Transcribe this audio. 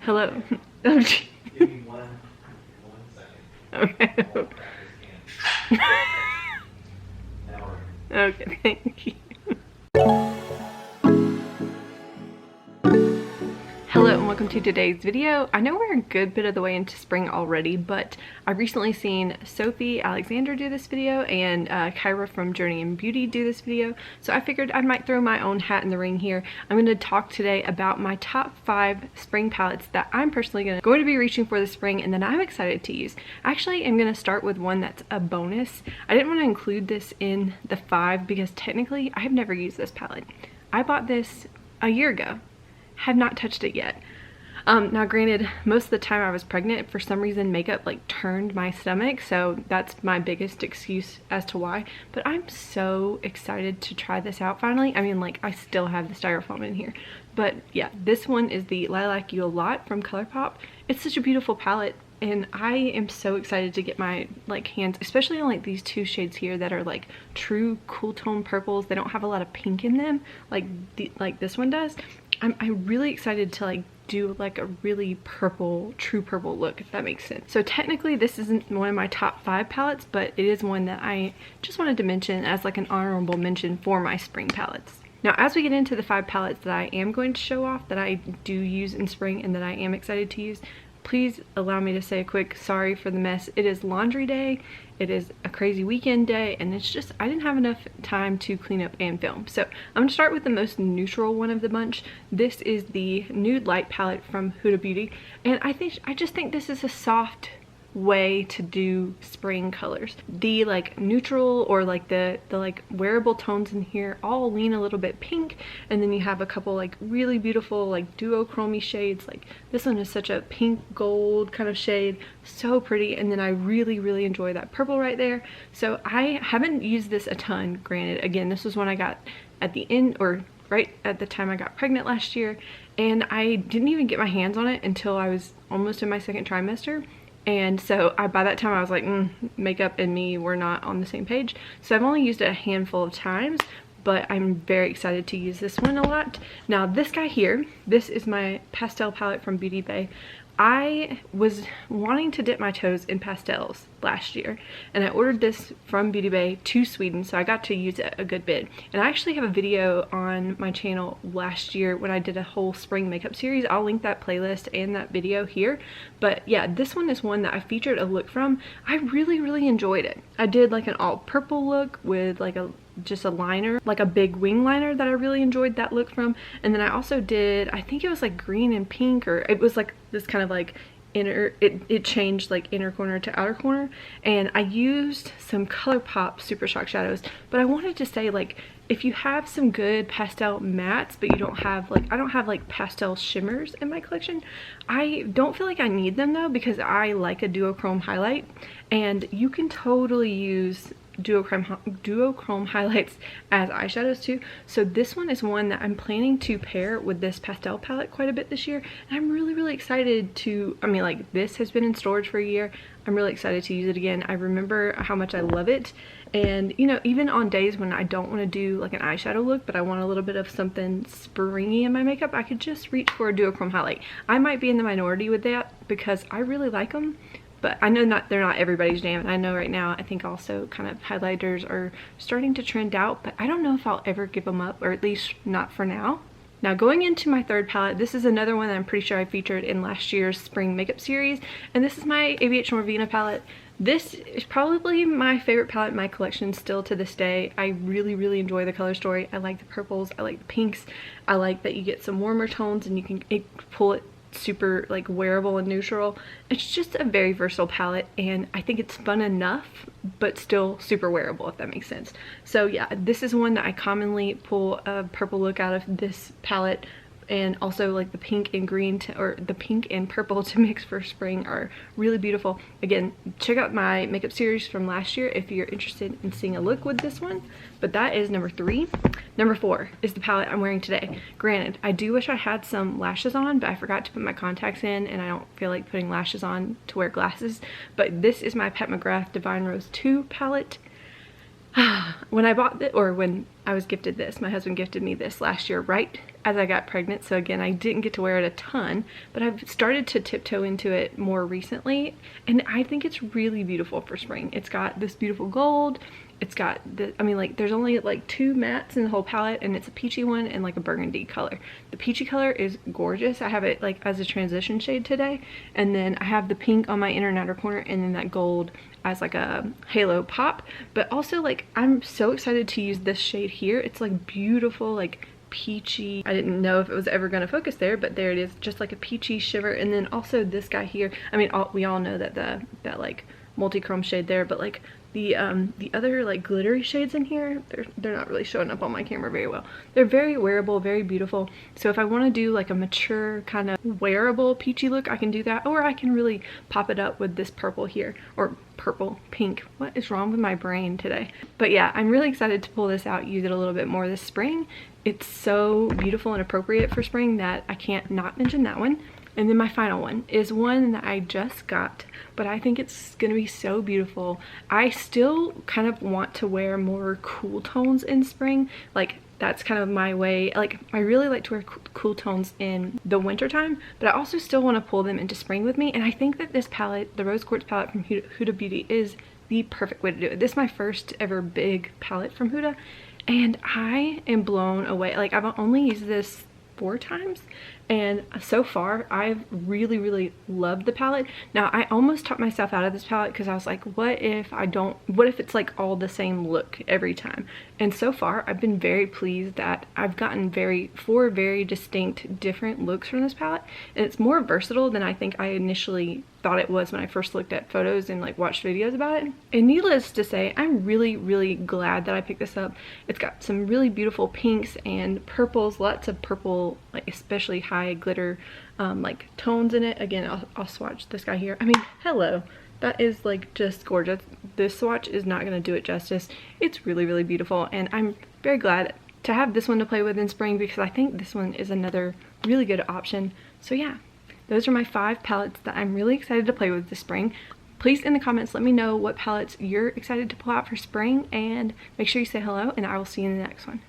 Hello. Give me one second. Okay. Okay, thank you. Hello and welcome to today's video. I know we're a good bit of the way into spring already, but I've recently seen Sophie Alexander do this video and Kyra from Journey in Beauty do this video, so I figured I might throw my own hat in the ring here. I'm going to talk today about my top 5 spring palettes that I'm personally going to be reaching for this spring and that I'm excited to use. Actually, I'm going to start with one that's a bonus. I didn't want to include this in the 5 because technically I've never used this palette. I bought this a year ago. Have not touched it yet. Now granted, most of the time I was pregnant, for some reason makeup like turned my stomach, so that's my biggest excuse as to why, but I'm so excited to try this out finally. I mean, like, I still have the styrofoam in here, but yeah, this one is the Lilac You a Lot from ColourPop. It's such a beautiful palette and I am so excited to get my like hands, especially on like these 2 shades here that are like true cool tone purples. They don't have a lot of pink in them like this one does. I'm really excited to like do like a really purple, true purple look, if that makes sense. So technically this isn't one of my top 5 palettes, but it is one that I just wanted to mention as like an honorable mention for my spring palettes. Now as we get into the 5 palettes that I am going to show off that I do use in spring and that I am excited to use, please allow me to say a quick sorry for the mess. It is laundry day, it is a crazy weekend day, and it's just I didn't have enough time to clean up and film. So I'm gonna start with the most neutral one of the bunch. This is the Nude Light palette from Huda Beauty, and I just think this is a soft way to do spring colors. The like neutral or like the like wearable tones in here all lean a little bit pink, and then you have a couple like really beautiful like duochromy shades. Like this one is such a pink gold kind of shade, so pretty, and then I really enjoy that purple right there. So I haven't used this a ton, granted. Again, this was one I got at the end or right at the time I got pregnant last year, and I didn't even get my hands on it until I was almost in my 2nd trimester. And so by that time I was like, makeup and me were not on the same page. So I've only used it a handful of times, but I'm very excited to use this one a lot. Now this guy here, this is my Pastel Palette from Beautybay. I was wanting to dip my toes in pastels last year, and I ordered this from Beautybay to Sweden, so I got to use it a good bit. And I actually have a video on my channel last year when I did a whole spring makeup series. I'll link that playlist and that video here. But yeah, this one is one that I featured a look from. I really enjoyed it. I did like an all purple look with like just a liner, like a big wing liner that I really enjoyed that look from. And then I also did, I think it was like green and pink, or it was like this kind of like inner, it changed like inner corner to outer corner. And I used some ColourPop Super Shock shadows, but I wanted to say, like, if you have some good pastel mattes but you don't have like, I don't have like pastel shimmers in my collection, I don't feel like I need them though, because I like a duochrome highlight, and you can totally use duochrome highlights as eyeshadows too. So this one is one that I'm planning to pair with this pastel palette quite a bit this year, and I'm really excited to, I mean, like, this has been in storage for a year. I'm really excited to use it again. I remember how much I love it, and you know, even on days when I don't want to do like an eyeshadow look but I want a little bit of something springy in my makeup, I could just reach for a duochrome highlight. I might be in the minority with that because I really like them, but I know they're not everybody's jam. And I know right now, I think also kind of highlighters are starting to trend out, but I don't know if I'll ever give them up, or at least not for now. Now going into my 3rd palette, this is another one that I'm pretty sure I featured in last year's spring makeup series, and this is my Abh Marvina palette. This is probably my favorite palette in my collection still to this day. I really enjoy the color story. I like the purples, I like the pinks, I like that you get some warmer tones and you can pull it super like wearable and neutral. It's just a very versatile palette, and I think it's fun enough but still super wearable, if that makes sense. So yeah, this is one that I commonly pull a purple look out of this palette, and also like the pink and green or the pink and purple to mix for spring are really beautiful. Again, check out my makeup series from last year if you're interested in seeing a look with this one. But that is number 3. Number 4 is the palette I'm wearing today. Granted, I do wish I had some lashes on, but I forgot to put my contacts in, and I don't feel like putting lashes on to wear glasses. But this is my Mcgrath Divine Rose 2 palette. When I bought it, or when I was gifted this, my husband gifted me this last year right as I got pregnant, so again, I didn't get to wear it a ton, but I've started to tiptoe into it more recently, and I think it's really beautiful for spring. It's got this beautiful gold. It's got the, I mean, like, there's only like 2 mattes in the whole palette, and it's a peachy one and like a burgundy color. The peachy color is gorgeous. I have it like as a transition shade today, and then I have the pink on my inner and outer corner, and then that gold as like a halo pop. But also, like, I'm so excited to use this shade here. It's like beautiful, like peachy. I didn't know if it was ever going to focus there, but there it is, just like a peachy shiver. And then also this guy here, I mean, we all know that that like multi-chrome shade there, but like the other like glittery shades in here, they're not really showing up on my camera very well. They're very wearable, very beautiful. So if I want to do like a mature kind of wearable peachy look, I can do that, or I can really pop it up with this purple here, or pink. What is wrong with my brain today? But yeah, I'm really excited to pull this out, use it a little bit more this spring. It's so beautiful and appropriate for spring that I can't not mention that one. And then my final one is one that I just got, but I think it's gonna be so beautiful. I still kind of want to wear more cool tones in spring. Like, that's kind of my way. Like, I really like to wear cool tones in the winter time, but I also still want to pull them into spring with me. And I think that this palette, the Rose Quartz palette from Huda Beauty, is the perfect way to do it. This is my first ever big palette from Huda, and I am blown away. Like, I've only used this 4 times, and so far I've really loved the palette. Now, I almost talked myself out of this palette because I was like, what if it's like all the same look every time? And so far I've been very pleased that I've gotten 4 very distinct different looks from this palette, and it's more versatile than I think I initially thought it was when I first looked at photos and like watched videos about it. And needless to say, I'm really glad that I picked this up. It's got some really beautiful pinks and purples, lots of purple, like especially high glitter like tones in it. Again, I'll swatch this guy here. I mean, hello, that is like just gorgeous. This swatch is not going to do it justice. It's really beautiful, and I'm very glad to have this one to play with in spring because I think this one is another really good option. So yeah, those are my 5 palettes that I'm really excited to play with this spring. Please in the comments let me know what palettes you're excited to pull out for spring, and make sure you say hello, and I will see you in the next one.